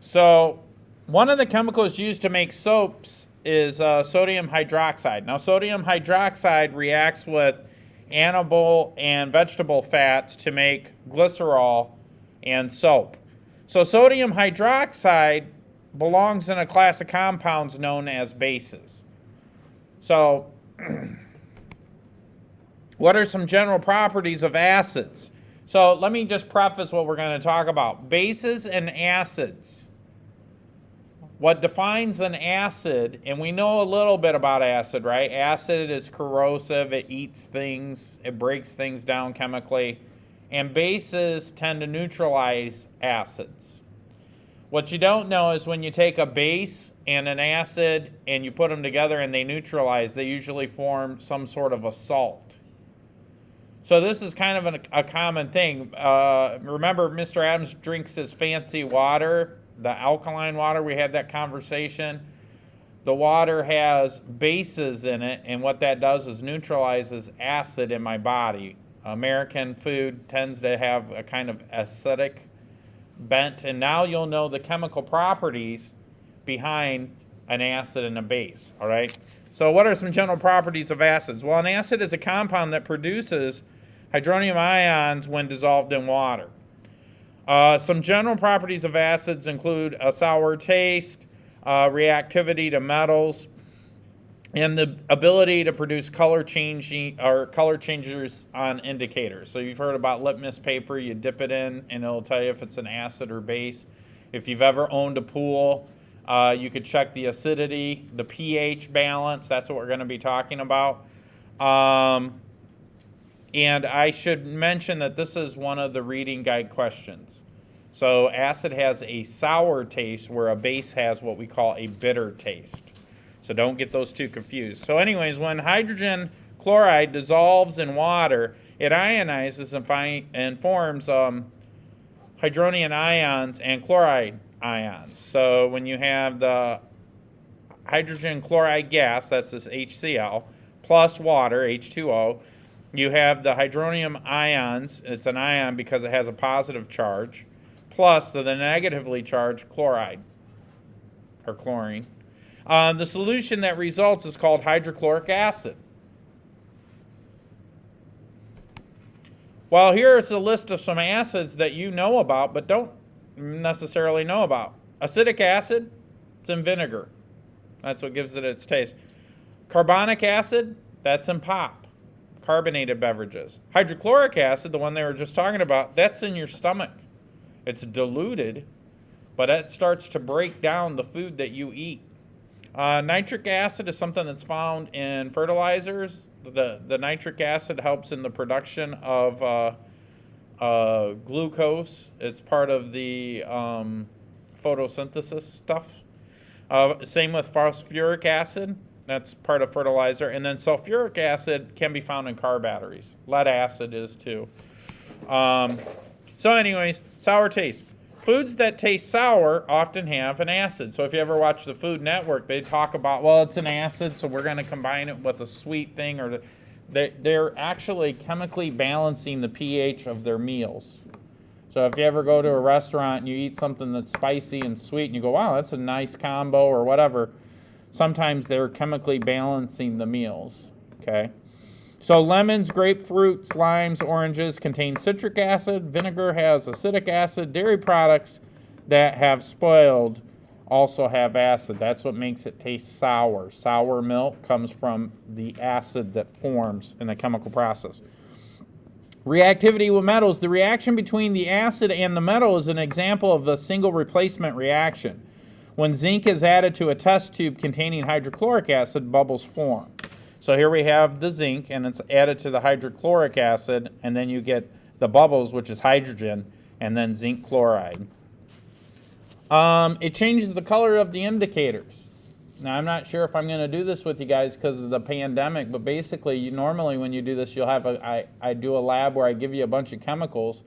So one of the chemicals used to make soaps is sodium hydroxide. Now, sodium hydroxide reacts with animal and vegetable fats to make glycerol and soap. So sodium hydroxide belongs in a class of compounds known as bases. So what are some general properties of acids? So let me just preface what we're going to talk about. Bases and acids. What defines an acid, and we know a little bit about acid, right? Acid is corrosive, it eats things, it breaks things down chemically, and bases tend to neutralize acids. What you don't know is when you take a base and an acid and you put them together and they neutralize, they usually form some sort of a salt. So this is kind of a common thing. Remember, Mr. Adams drinks his fancy water, the alkaline water. We had that conversation. The water has bases in it, and what that does is neutralizes acid in my body. American food tends to have a kind of acidic bent, and now you'll know the chemical properties behind an acid and a base, all right? So what are some general properties of acids? Well, an acid is a compound that produces hydronium ions when dissolved in water. Some general properties of acids include a sour taste, reactivity to metals, and the ability to produce color changers on indicators. So you've heard about litmus paper. You dip it in, and it'll tell you if it's an acid or base. If you've ever owned a pool, you could check the acidity, the pH balance. That's what we're going to be talking about. And I should mention that this is one of the reading guide questions. So acid has a sour taste where a base has what we call a bitter taste. So don't get those two confused. So anyways, when hydrogen chloride dissolves in water, it ionizes and forms hydronium ions and chloride ions. So when you have the hydrogen chloride gas, that's this HCl, plus water, H2O, you have the hydronium ions. It's an ion because it has a positive charge, plus the negatively charged chloride, or chlorine. The solution that results is called hydrochloric acid. Well, here's a list of some acids that you know about but don't necessarily know about. Acetic acid, it's in vinegar. That's what gives it its taste. Carbonic acid, that's in pop. Carbonated beverages. Hydrochloric acid, the one they were just talking about, that's in your stomach. It's diluted, but it starts to break down the food that you eat. Nitric acid is something that's found in fertilizers. The nitric acid helps in the production of glucose. It's part of the photosynthesis stuff. Same with phosphoric acid. That's part of fertilizer. And then sulfuric acid can be found in car batteries. Lead acid is too. So anyways, sour taste. Foods that taste sour often have an acid. So if you ever watch the Food Network, they talk about, well, it's an acid, so we're going to combine it with a sweet thing. Or they're actually chemically balancing the pH of their meals. So if you ever go to a restaurant and you eat something that's spicy and sweet, and you go, wow, that's a nice combo or whatever, sometimes they're chemically balancing the meals, okay? So lemons, grapefruits, limes, oranges contain citric acid. Vinegar has acetic acid. Dairy products that have spoiled also have acid. That's what makes it taste sour. Sour milk comes from the acid that forms in a chemical process. Reactivity with metals. The reaction between the acid and the metal is an example of a single replacement reaction. When zinc is added to a test tube containing hydrochloric acid, bubbles form. So here we have the zinc, and it's added to the hydrochloric acid, and then you get the bubbles, which is hydrogen, and then zinc chloride. It changes the color of the indicators. Now, I'm not sure if I'm going to do this with you guys because of the pandemic, but basically, normally when you do this, you'll have I do a lab where I give you a bunch of chemicals,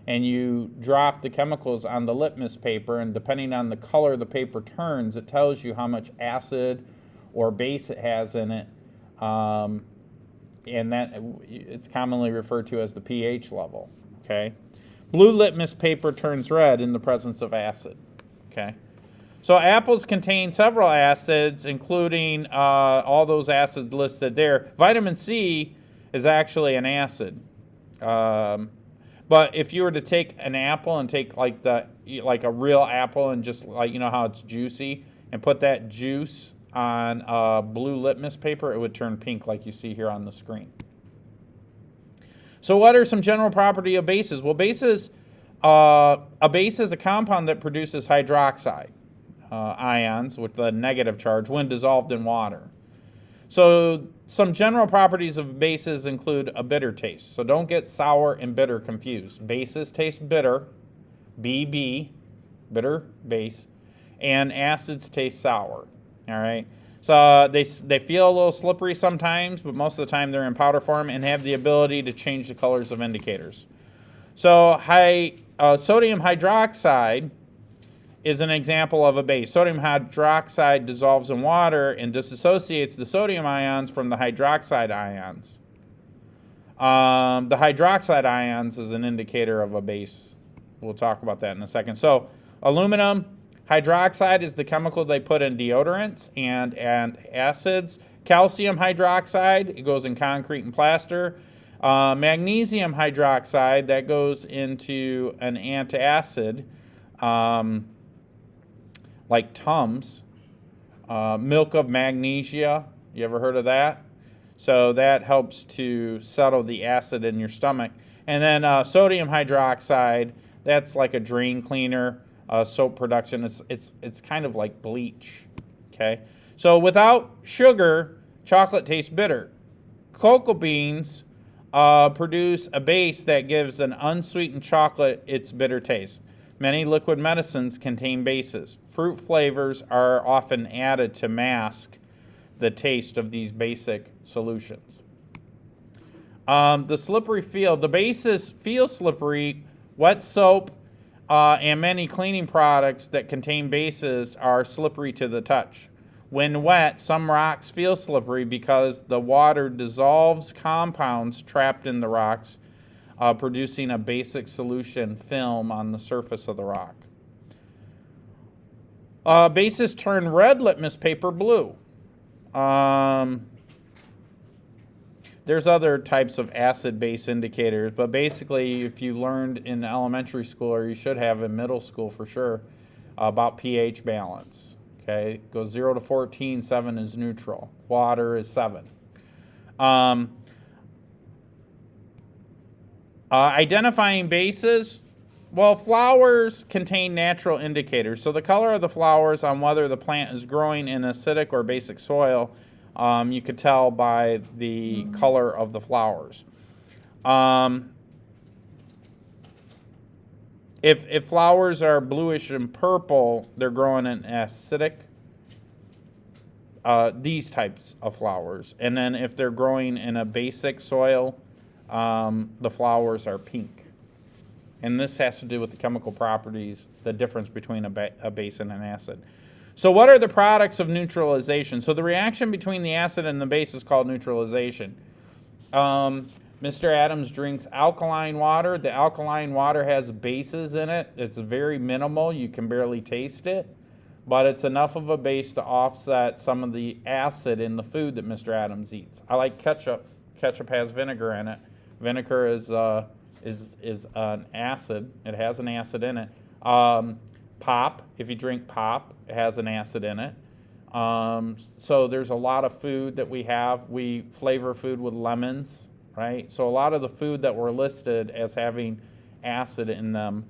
and you drop the chemicals on the litmus paper, and depending on the color the paper turns, it tells you how much acid or base it has in it, and that it's commonly referred to as the pH level. Okay, blue litmus paper turns red in the presence of acid. Okay. So apples contain several acids, including all those acids listed there. Vitamin C is actually an acid. But if you were to take an apple and take like a real apple and just like, you know how it's juicy, and put that juice on blue litmus paper, it would turn pink like you see here on the screen. So what are some general property of bases? Well, a base is a compound that produces hydroxide ions with the negative charge when dissolved in water. So some general properties of bases include a bitter taste. So don't get sour and bitter confused. Bases taste bitter, BB, bitter base, and acids taste sour. All right. So they feel a little slippery sometimes, but most of the time they're in powder form and have the ability to change the colors of indicators. So sodium hydroxide is an example of a base. Sodium hydroxide dissolves in water and disassociates the sodium ions from the hydroxide ions. The hydroxide ions is an indicator of a base. We'll talk about that in a second. So aluminum hydroxide is the chemical they put in deodorants and acids. Calcium hydroxide, it goes in concrete and plaster. Magnesium hydroxide, that goes into an antacid, like Tums. Milk of magnesia, you ever heard of that? So that helps to settle the acid in your stomach. And then sodium hydroxide, that's like a drain cleaner, soap production. It's kind of like bleach. Okay. So without sugar, chocolate tastes bitter. Cocoa beans produce a base that gives an unsweetened chocolate its bitter taste. Many liquid medicines contain bases. Fruit flavors are often added to mask the taste of these basic solutions. The slippery feel. The bases feel slippery. Wet soap and many cleaning products that contain bases are slippery to the touch. When wet, some rocks feel slippery because the water dissolves compounds trapped in the rocks, producing a basic solution film on the surface of the rock. Bases turn red litmus paper blue. There's other types of acid-base indicators, but basically if you learned in elementary school, or you should have in middle school for sure, about pH balance. Okay, it goes 0 to 14, 7 is neutral. Water is 7. Identifying bases. Well, flowers contain natural indicators. So the color of the flowers on whether the plant is growing in acidic or basic soil, you could tell by the color of the flowers. If flowers are bluish and purple, they're growing in acidic, these types of flowers. And then if they're growing in a basic soil, the flowers are pink. And this has to do with the chemical properties, the difference between a base and an acid. So what are the products of neutralization? So the reaction between the acid and the base is called neutralization. Mr. Adams drinks alkaline water. The alkaline water has bases in it. It's very minimal. You can barely taste it. But it's enough of a base to offset some of the acid in the food that Mr. Adams eats. I like ketchup. Ketchup has vinegar in it. Vinegar is an acid. It has an acid in it. Pop, if you drink pop, it has an acid in it. So there's a lot of food that we have. We flavor food with lemons, right? So a lot of the food that were listed as having acid in them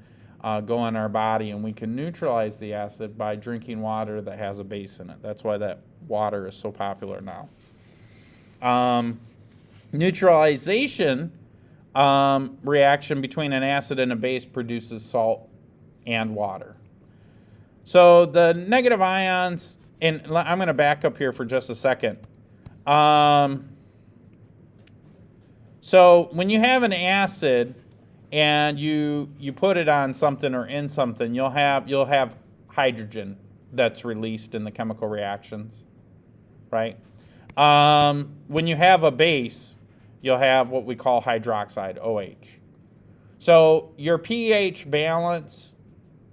go in our body, and we can neutralize the acid by drinking water that has a base in it. That's why that water is so popular now. Neutralization reaction between an acid and a base produces salt and water. So the negative ions, and I'm going to back up here for just a second. So when you have an acid and you put it on something or in something, you'll have hydrogen that's released in the chemical reactions, right? When you have a base, you'll have what we call hydroxide, OH. So your pH balance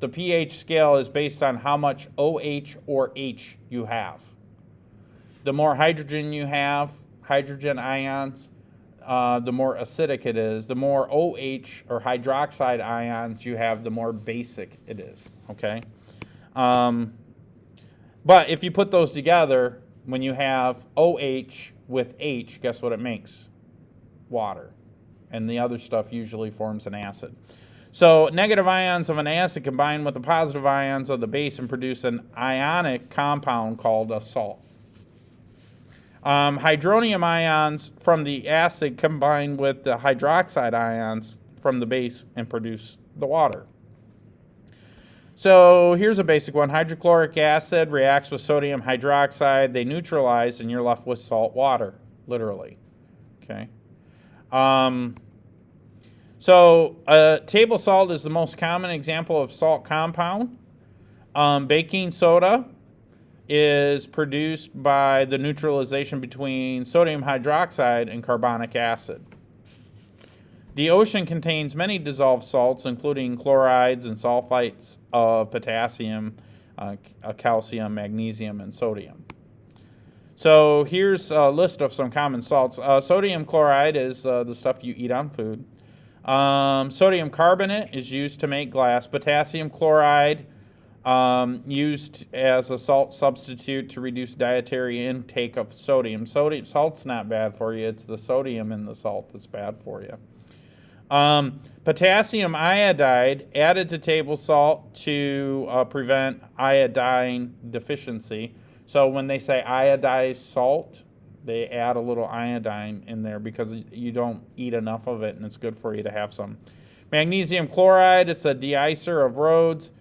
the pH scale is based on how much OH or H you have. The more hydrogen you have, hydrogen ions, the more acidic it is. The more OH or hydroxide ions you have, the more basic it is, okay? But if you put those together, when you have OH with H, guess what it makes? Water. And the other stuff usually forms an acid. So negative ions of an acid combine with the positive ions of the base and produce an ionic compound called a salt. Hydronium ions from the acid combine with the hydroxide ions from the base and produce the water. So here's a basic one. Hydrochloric acid reacts with sodium hydroxide. They neutralize, and you're left with salt water, literally. Okay. So table salt is the most common example of salt compound. Baking soda is produced by the neutralization between sodium hydroxide and carbonic acid. The ocean contains many dissolved salts, including chlorides and sulfites of potassium, calcium, magnesium, and sodium. So here's a list of some common salts. Sodium chloride is the stuff you eat on food. Sodium carbonate is used to make glass. Potassium chloride used as a salt substitute to reduce dietary intake of sodium. Salt's not bad for you. It's the sodium in the salt that's bad for you. Potassium iodide added to table salt to prevent iodine deficiency. So when they say iodized salt, they add a little iodine in there because you don't eat enough of it, and it's good for you to have some. Magnesium chloride, it's a deicer of roads.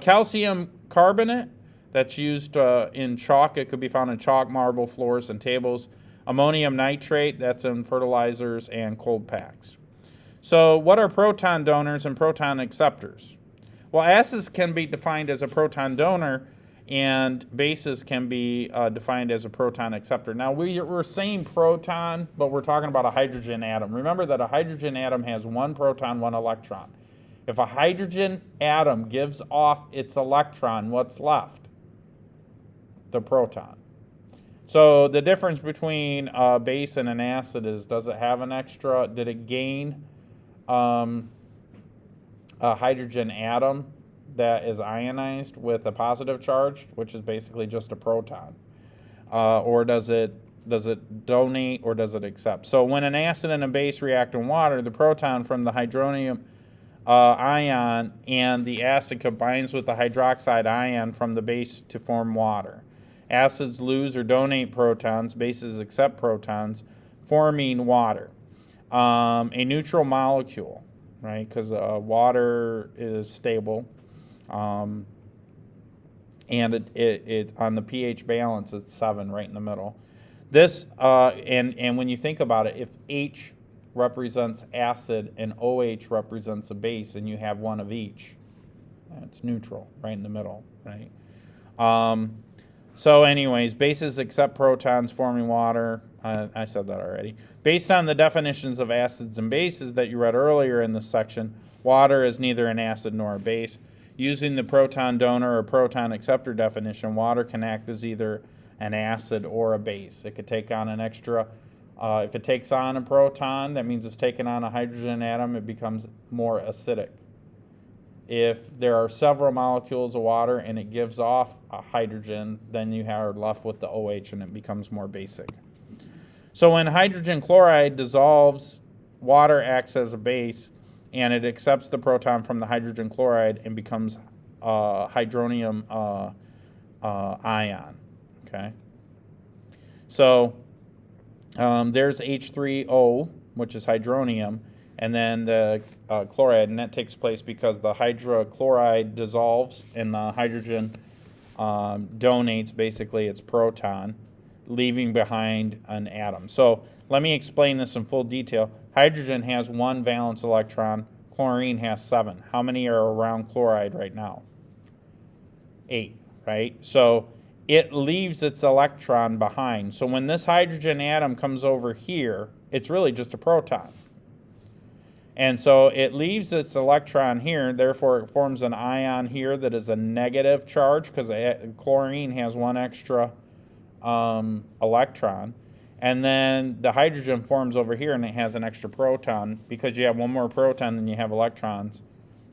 Calcium carbonate, that's used in chalk. It could be found in chalk, marble, floors, and tables. Ammonium nitrate, that's in fertilizers and cold packs. So what are proton donors and proton acceptors? Well, acids can be defined as a proton donor, and bases can be defined as a proton acceptor. Now, we're saying proton, but we're talking about a hydrogen atom. Remember that a hydrogen atom has one proton, one electron. If a hydrogen atom gives off its electron, what's left? The proton. So the difference between a base and an acid is, does it have an extra? Did it gain a hydrogen atom that is ionized with a positive charge, which is basically just a proton? Or does it donate, or does it accept? So when an acid and a base react in water, the proton from the hydronium ion and the acid combines with the hydroxide ion from the base to form water. Acids lose or donate protons, bases accept protons, forming water. A neutral molecule, right? Because water is stable, and it on the pH balance, it's 7 right in the middle. This and when you think about it, if H represents acid and OH represents a base, and you have one of each, it's neutral right in the middle, right? So anyways, bases accept protons, forming water. I said that already. Based on the definitions of acids and bases that you read earlier in this section, water is neither an acid nor a base. Using the proton donor or proton acceptor definition, water can act as either an acid or a base. It could take on an extra. If it takes on a proton, that means it's taking on a hydrogen atom. It becomes more acidic. If there are several molecules of water and it gives off a hydrogen, then you are left with the OH and it becomes more basic. So when hydrogen chloride dissolves, water acts as a base, and it accepts the proton from the hydrogen chloride and becomes hydronium ion. Okay. So there's H3O, which is hydronium, and then the chloride, and that takes place because the hydrochloride dissolves and the hydrogen donates basically its proton, leaving behind an atom. So let me explain this in full detail. Hydrogen has 1 valence electron. Chlorine has 7. How many are around chloride right now? 8, right? So it leaves its electron behind. So when this hydrogen atom comes over here, it's really just a proton. And so it leaves its electron here, therefore it forms an ion here that is a negative charge because chlorine has one extra electron. And then the hydrogen forms over here and it has an extra proton. Because you have one more proton than you have electrons,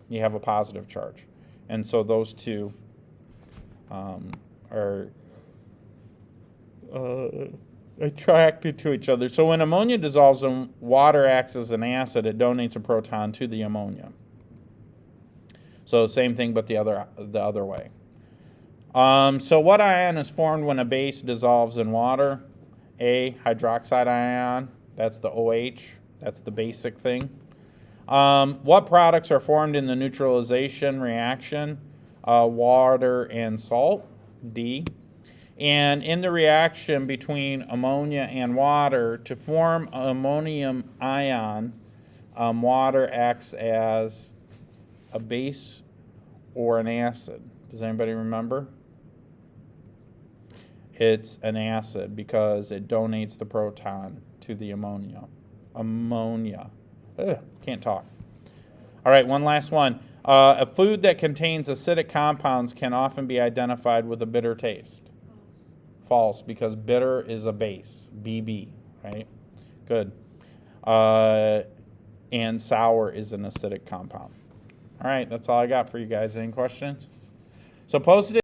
you have a positive charge. And so those two are attracted to each other. So when ammonia dissolves and water acts as an acid, it donates a proton to the ammonia. So same thing, but the other way. So what ion is formed when a base dissolves in water? A, hydroxide ion. That's the OH. That's the basic thing. What products are formed in the neutralization reaction? Water and salt. D. And in the reaction between ammonia and water, to form ammonium ion, water acts as a base or an acid. Does anybody remember? It's an acid because it donates the proton to the ammonia. Can't talk. All right, one last one. A food that contains acidic compounds can often be identified with a bitter taste. False, because bitter is a base, BB, right? Good. And sour is an acidic compound. All right, that's all I got for you guys. Any questions? So post it.